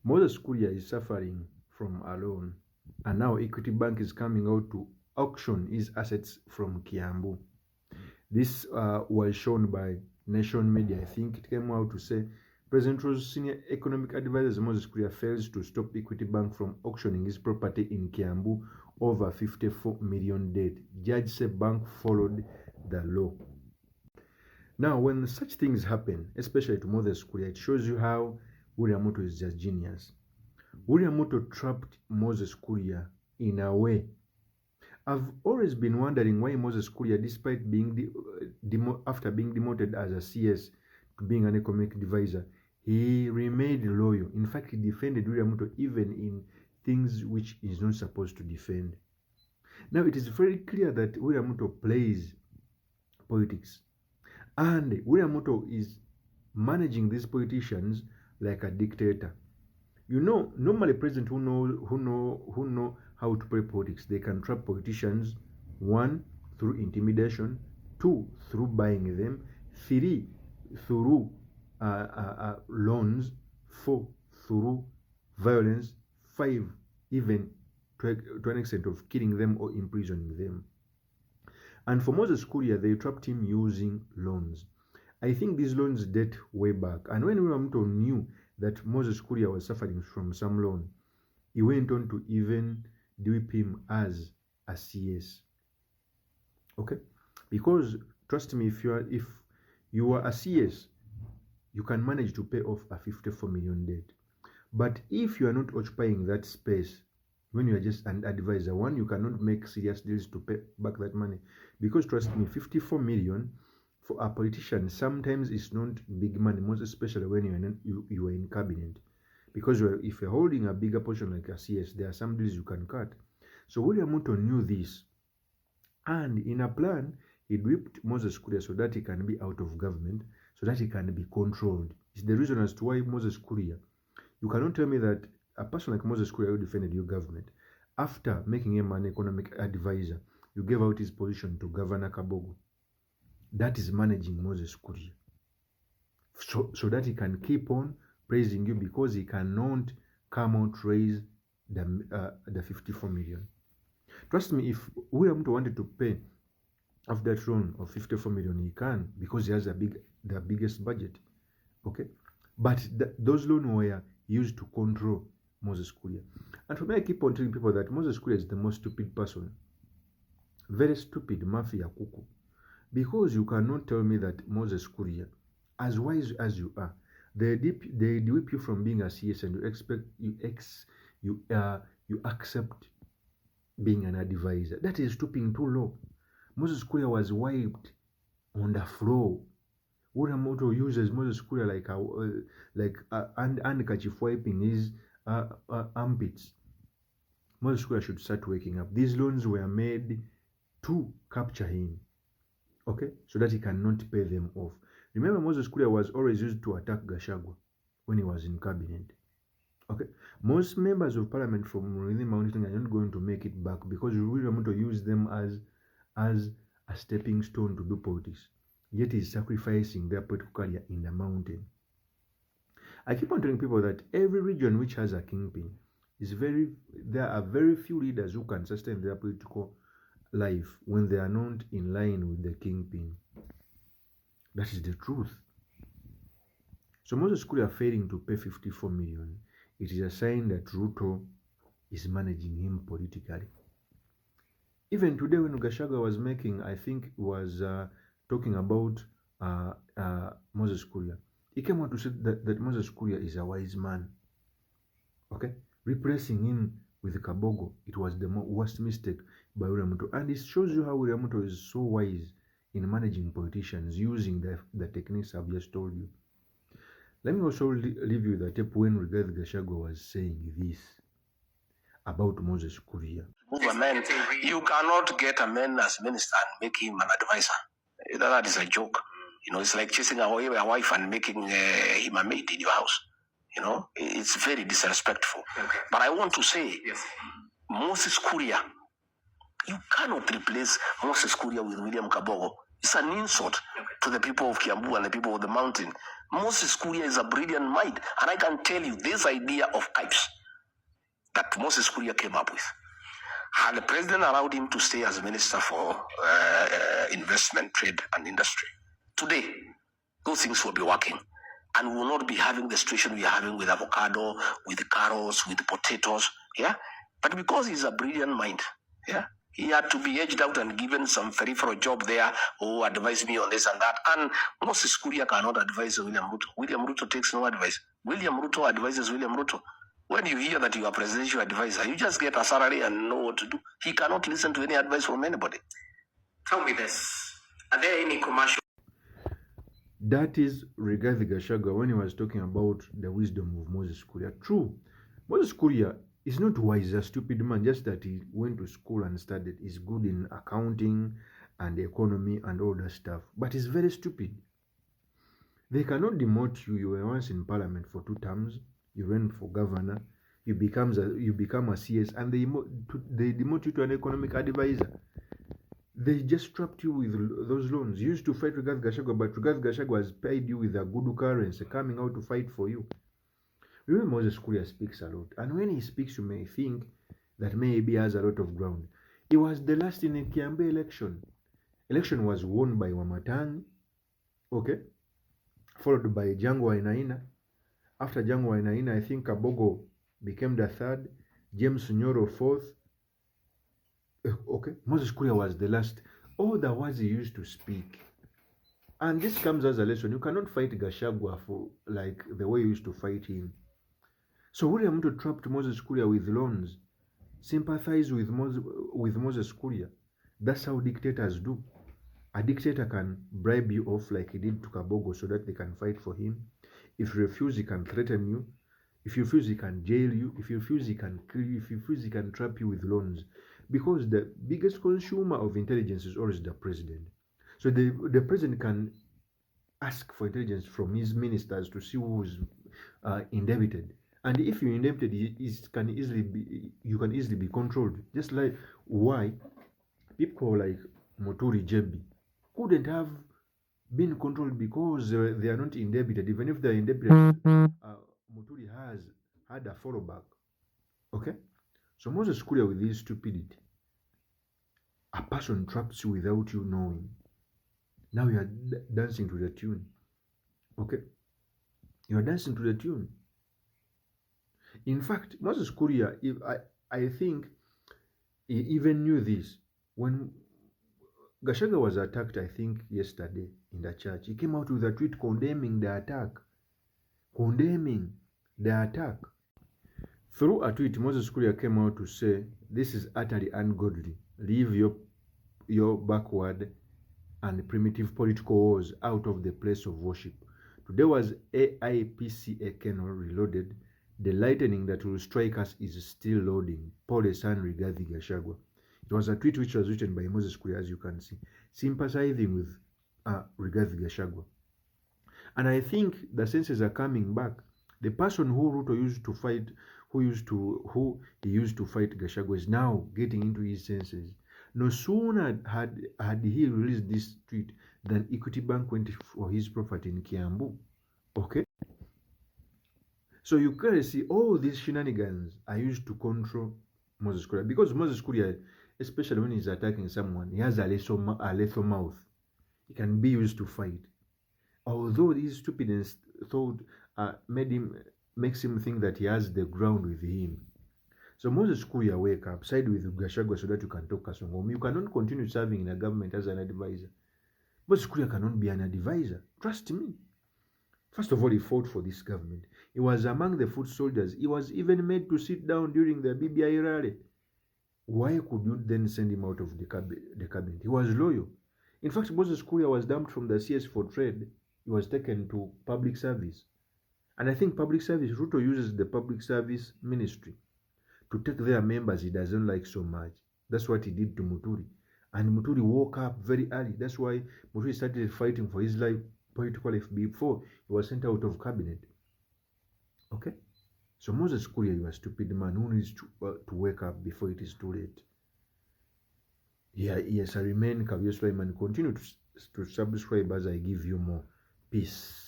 Moses Kuria is suffering from a loan, and now Equity Bank is coming out to auction his assets from Kiambu. This was shown by Nation Media. I think it came out to say President Ruto's senior economic advisor Moses Kuria fails to stop Equity Bank from auctioning his property in Kiambu over 54 million debt. Judge said bank followed the law. Now, when such things happen, especially to Moses Kuria, it shows you how William Ruto is just genius. William Ruto trapped Moses Kuria in a way. I've always been wondering why Moses Kuria, despite being after being demoted as a CS to being an economic advisor, he remained loyal. In fact, he defended William Ruto even in things which he's not supposed to defend. Now, it is very clear that William Ruto plays politics. And William Ruto is managing these politicians like a dictator. You know, normally presidents who know how to play politics, they can trap politicians, 1, through intimidation, 2, through buying them, 3, through loans, 4, through violence, 5, even to an extent of killing them or imprisoning them. And for Moses Kuria, they trapped him using loans. I think these loans date way back. And when William Ruto knew that Moses Kuria was suffering from some loan, he went on to even dip him as a CS. Okay? Because trust me, if you are a CS, you can manage to pay off a 54 million debt. But if you are not occupying that space, when you are just an advisor, 1, you cannot make serious deals to pay back that money. Because trust me, 54 million for a politician sometimes is not big money, most especially when you are in cabinet. Because if you're holding a bigger portion like a CS, there are some deals you can cut. So William Ruto knew this. And in a plan, he whipped Moses Kuria so that he can be out of government, so that he can be controlled. It's the reason as to why Moses Kuria, you cannot tell me that a person like Moses Kuria who defended your government, after making him an economic advisor, you gave out his position to Governor Kabogo. That is managing Moses Kuria. So that he can keep on praising you because he cannot come out raise the 54 million. Trust me, if William Ruto wanted to pay off that loan of 54 million, he can, because he has the biggest budget. Okay? But those loans were used to control Moses Kuria. And for me, I keep on telling people that Moses Kuria is the most stupid person. Very stupid mafia kuku. Because you cannot tell me that Moses Kuria, as wise as you are, they whip you from being a CS and you accept being an advisor. That is stooping too low. Moses Kuria was wiped on the floor. William Ruto uses Moses Kuria like a handkerchief wiping his armpits. Moses Kuria should start waking up. These loans were made to capture him, okay, so that he cannot pay them off. Remember, Moses Kuria was always used to attack Gachagua when he was in cabinet. Okay, most members of parliament from within Mountain are not going to make it back because William Ruto used them as a stepping stone to do politics. Yet he's sacrificing their political career in the mountain. I keep on telling people that every region which has a kingpin there are very few leaders who can sustain their political life when they are not in line with the kingpin. That is the truth. So Moses Kuria failing to pay 54 million, it is a sign that Ruto is managing him politically. Even today when Gachagua was making, I think was talking about Moses Kuria, he came out to say that Moses Kuria is a wise man. Okay? Replacing him with Kabogo, it was the worst mistake by William Ruto. And it shows you how William Ruto is so wise in managing politicians using the techniques I've just told you. Let me also leave you the tape when Rigathi Gachagua was saying this about Moses Kuria. Move a man, you cannot get a man as minister and make him an advisor. That is a joke. You know, it's like chasing away a wife and making him a maid in your house. You know, it's very disrespectful. Okay. But I want to say, yes, Moses Kuria, you cannot replace Moses Kuria with William Kabogo. It's an insult to the people of Kiambu and the people of the mountain Moses Kuria is a brilliant mind. And I can tell you this idea of pipes that Moses Kuria came up with. Had the president allowed him to stay as minister for investment, trade, and industry, today, those things will be working. And we will not be having the situation we are having with avocado, with carrots, with potatoes. Yeah. But because he's a brilliant mind, yeah, he had to be edged out and given some peripheral job there. Oh, advise me on this and that. And Moses Kuria cannot advise William Ruto. William Ruto takes no advice. William Ruto advises William Ruto. When you hear that you are presidential advisor, you just get a salary and know what to do. He cannot listen to any advice from anybody. Tell me this. Are there any commercial? That is Rigathi Gachagua when he was talking about the wisdom of Moses Kuria. True, Moses Kuria is not wise, a stupid man, just that he went to school and studied. He's good in accounting and economy and all that stuff, but he's very stupid. They cannot demote you. You were once in parliament for 2 terms. You ran for governor. You become a CS, and they demote you to an economic advisor. They just trapped you with those loans. You used to fight Rigathi Gachagua, but Rigathi Gachagua has paid you with a good currency, coming out to fight for you. Remember, Moses Kuria speaks a lot, and when he speaks, you may think that maybe he has a lot of ground. He was the last in a Kiambu election. Election was won by Wamatangi, okay, followed by Jango Wainaina. After Jango Wainaina, I think Kabogo became the 3rd, James Nyoro 4th. Okay, Moses Kuria was the last. All the words he used to speak. And this comes as a lesson. You cannot fight Gachagua for like the way you used to fight him. So William Ruto trapped Moses Kuria with loans. Sympathize with Moses Kuria. That's how dictators do. A dictator can bribe you off like he did to Kabogo so that they can fight for him. If you refuse, he can threaten you. If you refuse, he can jail you. If you refuse, he can kill you. If you refuse, he can trap you with loans. Because the biggest consumer of intelligence is always the president. So the president can ask for intelligence from his ministers to see who's indebted. And if you're indebted, you can easily be controlled. Just like why people like Muturi Jebi couldn't have been controlled because they are not indebted. Even if they're indebted, Muturi had a fallback. Okay? So Moses Kuria, with his stupidity, a person traps you without you knowing. Now you are dancing to the tune. Okay? You are dancing to the tune. In fact, Moses Kuria, I think he even knew this. When Gachagua was attacked, I think yesterday in the church, he came out with a tweet condemning the attack. Condemning the attack. Through a tweet, Moses Kuria came out to say, this is utterly ungodly. Leave your backward and primitive political wars out of the place of worship. Today was AIPCA Kennel reloaded. The lightning that will strike us is still loading. Paul San Rigathi Gachagua. It was a tweet which was written by Moses Kuria, as you can see, sympathizing with Rigathi Gachagua. And I think the senses are coming back. The person who Ruto used to fight, who he used to fight Gachagua, is now getting into his senses. No sooner had he released this tweet than Equity Bank went for his property in Kiambu. Okay? So you clearly see all these shenanigans are used to control Moses Kuria. Because Moses Kuria, especially when he's attacking someone, he has a lethal mouth. He can be used to fight. Although his stupidness makes him think that he has the ground with him. So Moses Kuria, wake up, side with Gachagua so that you can talk Kasongom. You cannot continue serving in a government as an advisor. Moses Kuria cannot be an advisor. Trust me. First of all, he fought for this government. He was among the foot soldiers. He was even made to sit down during the BBI rally. Why could you then send him out of the cabinet? He was loyal. In fact, Moses Kuria was dumped from the CS for trade. He was taken to public service. And I think public service, Ruto uses the public service ministry to take their members he doesn't like so much. That's what he did to Muturi. And Muturi woke up very early. That's why Muturi started fighting for his life, political life, before he was sent out of cabinet. Okay? So Moses Kuria, you are a stupid man who needs to wake up before it is too late. Yeah, yes, I remain Kavio Sulaiman. Continue to subscribe as I give you more. Peace.